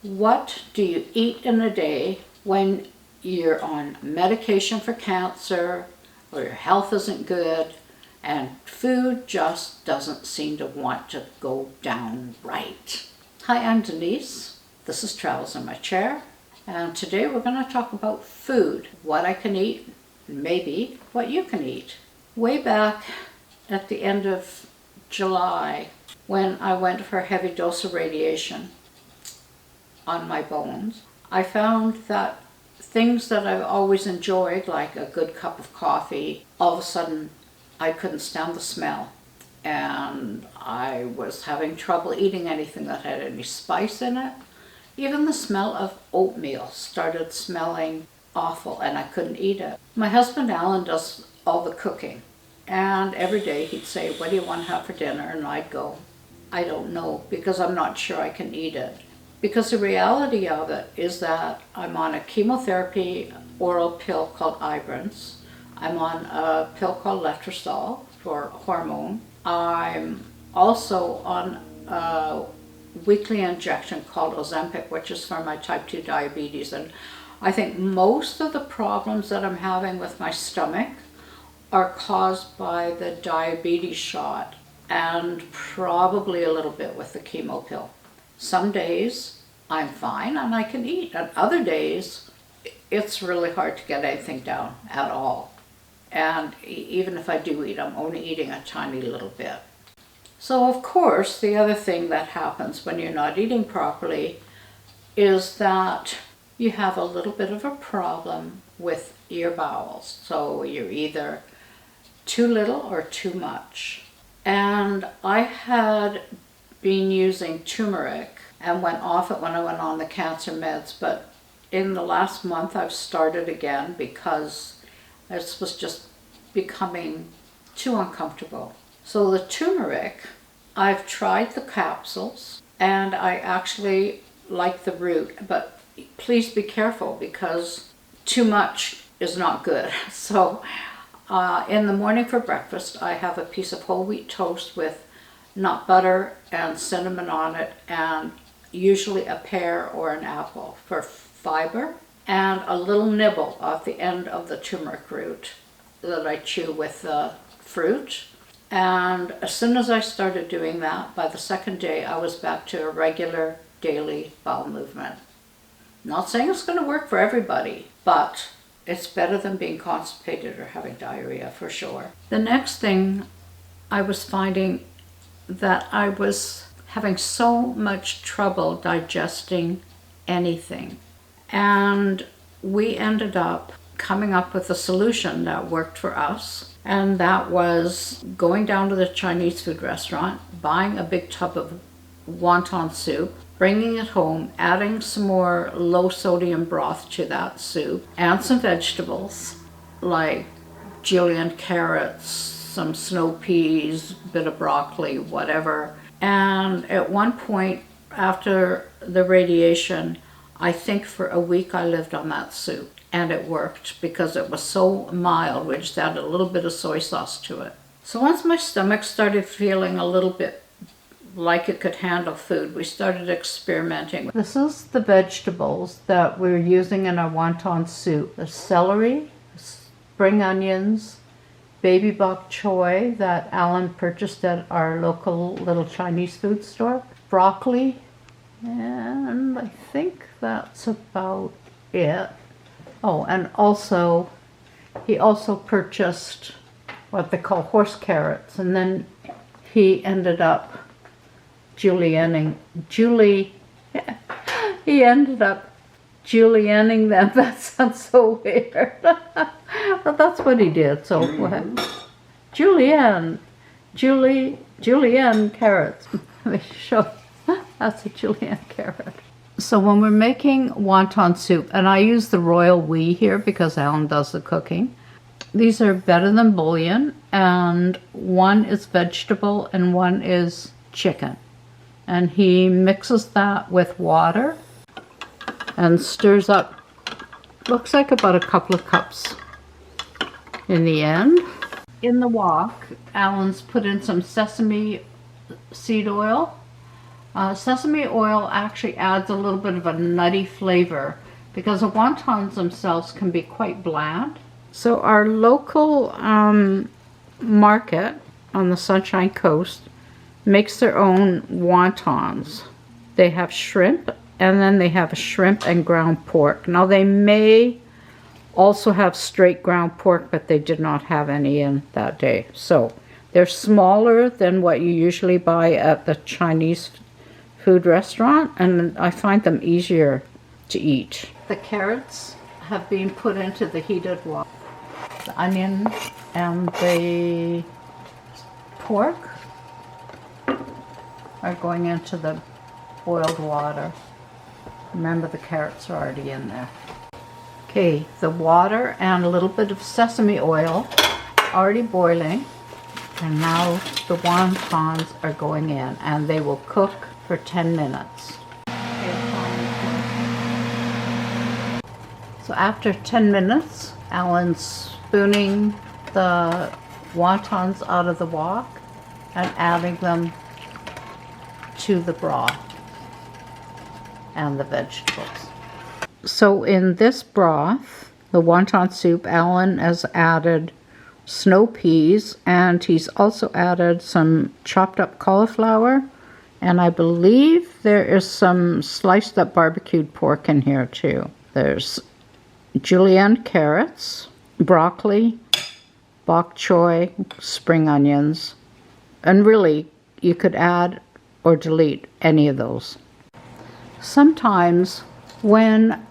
What do you eat in a day when you're on medication for cancer or your health isn't good and food just doesn't seem to want to go down right? Hi, I'm Denise. This is Travels in My Chair, and today we're going to talk about food, what I can eat, maybe what you can eat. Way back at the end of July, when I went for a heavy dose of radiation on my bones, I found that things that I've always enjoyed, like a good cup of coffee, all of a sudden I couldn't stand the smell. And I was having trouble eating anything that had any spice in it. Even the smell of oatmeal started smelling awful and I couldn't eat it. My husband Alan does all the cooking, and every day he'd say, "What do you want to have for dinner?" And I'd go, "I don't know, because I'm not sure I can eat it." Because the reality of it is that I'm on a chemotherapy oral pill called Ibrance. I'm on a pill called letrozole for hormone. I'm also on a weekly injection called Ozempic, which is for my type 2 diabetes. And I think most of the problems that I'm having with my stomach are caused by the diabetes shot and probably a little bit with the chemo pill. Some days I'm fine and I can eat, and other days it's really hard to get anything down at all. And even if I do eat, I'm only eating a tiny little bit. So of course, the other thing that happens when you're not eating properly is that you have a little bit of a problem with your bowels. So you're either too little or too much. And I had been using turmeric and went off it when I went on the cancer meds, but in the last month I've started again because this was just becoming too uncomfortable. So the turmeric, I've tried the capsules and I actually like the root, but please be careful because too much is not good. So in the morning for breakfast I have a piece of whole wheat toast with nut butter and cinnamon on it, and usually a pear or an apple for fiber, and a little nibble at the end of the turmeric root that I chew with the fruit. And as soon as I started doing that, by the second day I was back to a regular daily bowel movement. Not saying it's going to work for everybody, but it's better than being constipated or having diarrhea for sure. The next thing, I was finding that I was having so much trouble digesting anything. And we ended up coming up with a solution that worked for us. And that was going down to the Chinese food restaurant, buying a big tub of wonton soup, bringing it home, adding some more low sodium broth to that soup, and some vegetables like julienne carrots, some snow peas, bit of broccoli, whatever. And at one point after the radiation, I think for a week I lived on that soup, and it worked because it was so mild. We just added a little bit of soy sauce to it. So once my stomach started feeling a little bit like it could handle food, we started experimenting. This is the vegetables that we're using in our wonton soup. The celery, spring onions, baby bok choy that Alan purchased at our local little Chinese food store, broccoli, and I think that's about it. Oh, and also, he also purchased what they call horse carrots, and then he ended up julienning them. That sounds so weird. But that's what he did. So julienne carrots. Let me show you. That's a julienne carrot. So when we're making wonton soup, and I use the royal we here because Alan does the cooking. These are better than bouillon, and one is vegetable and one is chicken. And he mixes that with water and stirs up, looks like about a couple of cups in the end. In the wok, Alan's put in some sesame seed oil, Sesame oil actually adds a little bit of a nutty flavor because the wontons themselves can be quite bland. So our local market on the Sunshine Coast makes their own wontons. They have shrimp, and then they have shrimp and ground pork. Now they may also have straight ground pork, but they did not have any in that day. So they're smaller than what you usually buy at the Chinese food restaurant, and I find them easier to eat. The carrots have been put into the heated water. The onion and the pork are going into the boiled water. Remember, the carrots are already in there. Okay, the water and a little bit of sesame oil already boiling, and now the wontons are going in, and they will cook for 10 minutes. So after 10 minutes, Alan's spooning the wontons out of the wok and adding them to the broth and the vegetables. So in this broth, the wonton soup, Alan has added snow peas, and he's also added some chopped up cauliflower, and I believe there is some sliced up barbecued pork in here too. There's julienne carrots, broccoli, bok choy, spring onions, and really you could add or delete any of those. Sometimes when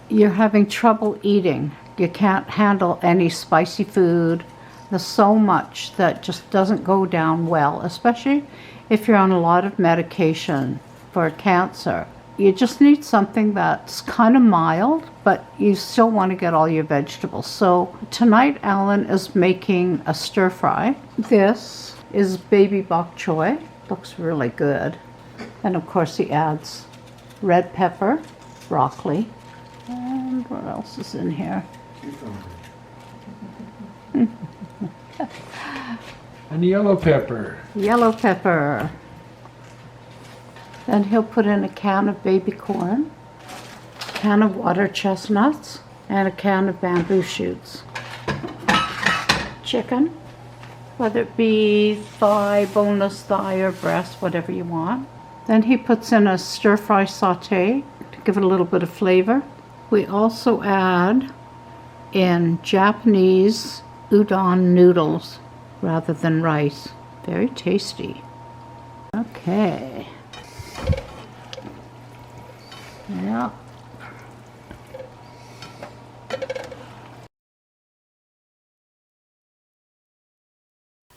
you're having trouble eating, you can't handle any spicy food, there's so much that just doesn't go down well, especially if you're on a lot of medication for cancer. You just need something that's kind of mild, but you still want to get all your vegetables. So tonight Alan is making a stir fry. This is baby bok choy. Looks really good. And of course he adds red pepper, broccoli, and what else is in here? And yellow pepper. Yellow pepper. Then he'll put in a can of baby corn, a can of water chestnuts, and a can of bamboo shoots. Chicken, whether it be thigh, boneless thigh, or breast, whatever you want. Then he puts in a stir-fry saute to give it a little bit of flavor. We also add in Japanese udon noodles rather than rice. Very tasty. Okay. Yeah.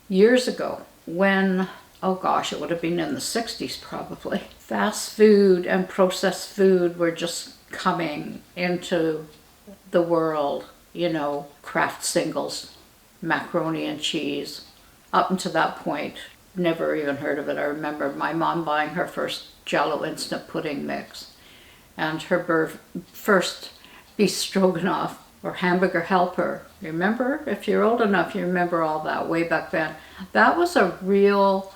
Years ago, when, oh gosh, it would have been in the 60s probably, fast food and processed food were just coming into the world. You know, Kraft singles, macaroni and cheese. Up until that point, never even heard of it. I remember my mom buying her first Jell-O instant pudding mix and her first beef stroganoff or hamburger helper. Remember? If you're old enough, you remember all that way back then. That was a real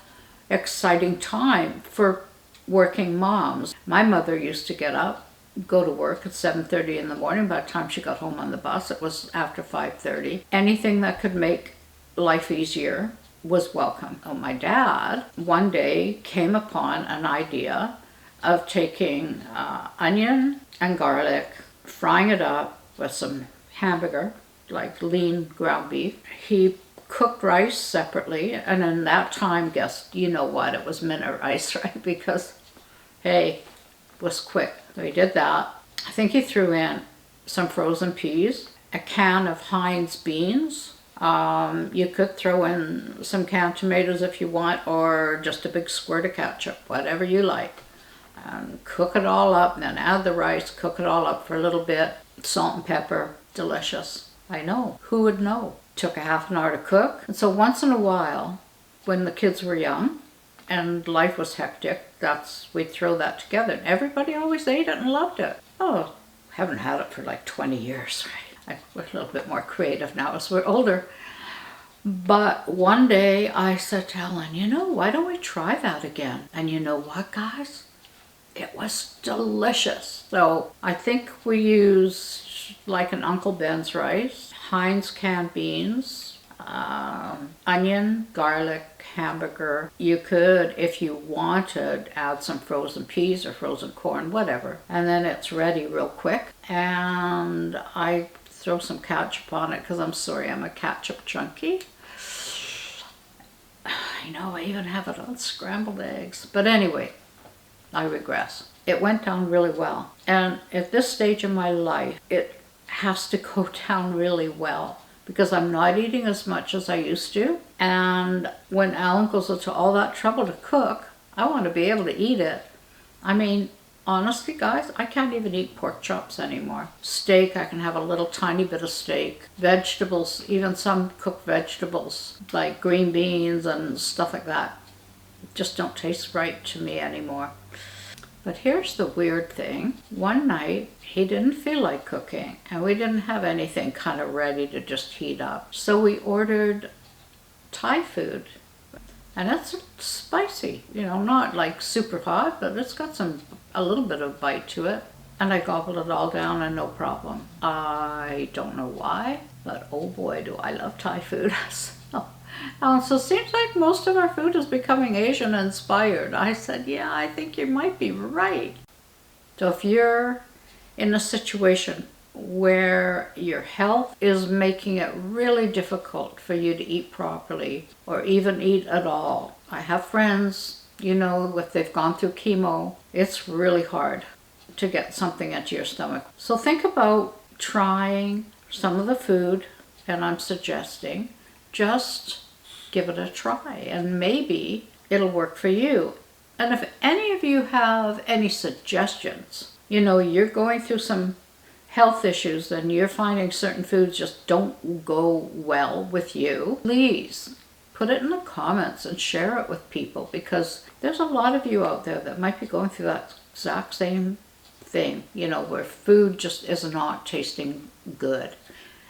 exciting time for working moms. My mother used to get up, go to work at 7:30 in the morning. By the time she got home on the bus, it was after 5:30. Anything that could make life easier was welcome. Oh, my dad one day came upon an idea of taking onion and garlic, frying it up with some hamburger, like lean ground beef. He cooked rice separately, and in that time, guess you know what, it was minute rice, right? Because, hey, it was quick. So he did that. I think he threw in some frozen peas, a can of Heinz beans. You could throw in some canned tomatoes if you want, or just a big squirt of ketchup, whatever you like. And cook it all up, and then add the rice, cook it all up for a little bit. Salt and pepper, delicious. I know, who would know? Took a half an hour to cook. And so once in a while, when the kids were young and life was hectic, we'd throw that together. And everybody always ate it and loved it. Oh, haven't had it for like 20 years, right? We're a little bit more creative now as we're older. But one day I said to Ellen, you know, why don't we try that again? And you know what, guys? It was delicious. So I think we use like an Uncle Ben's rice, Heinz canned beans, onion, garlic, hamburger. You could, if you wanted, add some frozen peas or frozen corn, whatever. And then it's ready real quick. And I throw some ketchup on it because I'm sorry, I'm a ketchup junkie. I know, I even have it on scrambled eggs. But anyway, I regress. It went down really well. And at this stage in my life, it has to go down really well because I'm not eating as much as I used to. And when Alan goes into all that trouble to cook, I want to be able to eat it. I mean, honestly, guys, I can't even eat pork chops anymore. Steak, I can have a little tiny bit of steak. Vegetables, even some cooked vegetables, like green beans and stuff like that, just don't taste right to me anymore. But here's the weird thing. One night, he didn't feel like cooking, and we didn't have anything kind of ready to just heat up. So we ordered Thai food. And it's spicy, you know, not like super hot, but it's got a little bit of bite to it. And I gobbled it all down and no problem. I don't know why, but oh boy, do I love Thai food. So it seems like most of our food is becoming Asian inspired. I said, yeah, I think you might be right. So if you're in a situation where your health is making it really difficult for you to eat properly or even eat at all. I have friends, you know, if they've gone through chemo, it's really hard to get something into your stomach. So think about trying some of the food, and I'm suggesting just give it a try and maybe it'll work for you. And if any of you have any suggestions, you know, you're going through some health issues and you're finding certain foods just don't go well with you, please put it in the comments and share it with people, because there's a lot of you out there that might be going through that exact same thing, you know, where food just is not tasting good.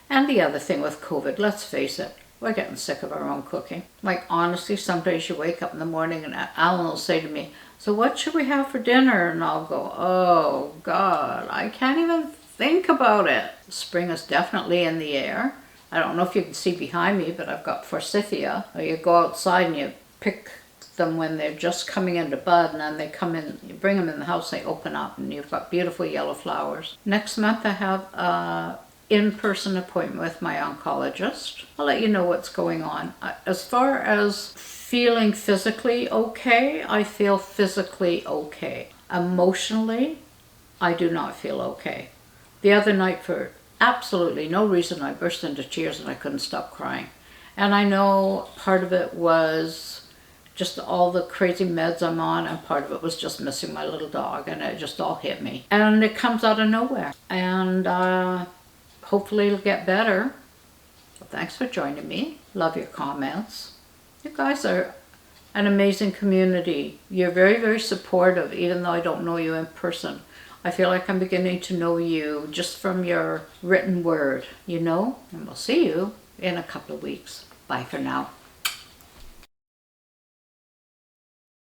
And the other thing with COVID, let's face it, we're getting sick of our own cooking. Like honestly, some days you wake up in the morning and Alan will say to me, so what should we have for dinner? And I'll go, oh God, I can't even think about it. Spring is definitely in the air. I don't know if you can see behind me, but I've got forsythia. You go outside and you pick them when they're just coming into bud, and then they come in, you bring them in the house, they open up, and you've got beautiful yellow flowers. Next month I have a in-person appointment with my oncologist. I'll let you know what's going on. As far as feeling physically okay, I feel physically okay. Emotionally, I do not feel okay. The other night, for absolutely no reason, I burst into tears and I couldn't stop crying. And I know part of it was just all the crazy meds I'm on, and part of it was just missing my little dog, and it just all hit me. And it comes out of nowhere. And hopefully it'll get better. So thanks for joining me. Love your comments. You guys are an amazing community. You're very, very supportive, even though I don't know you in person. I feel like I'm beginning to know you just from your written word, you know? And we'll see you in a couple of weeks. Bye for now.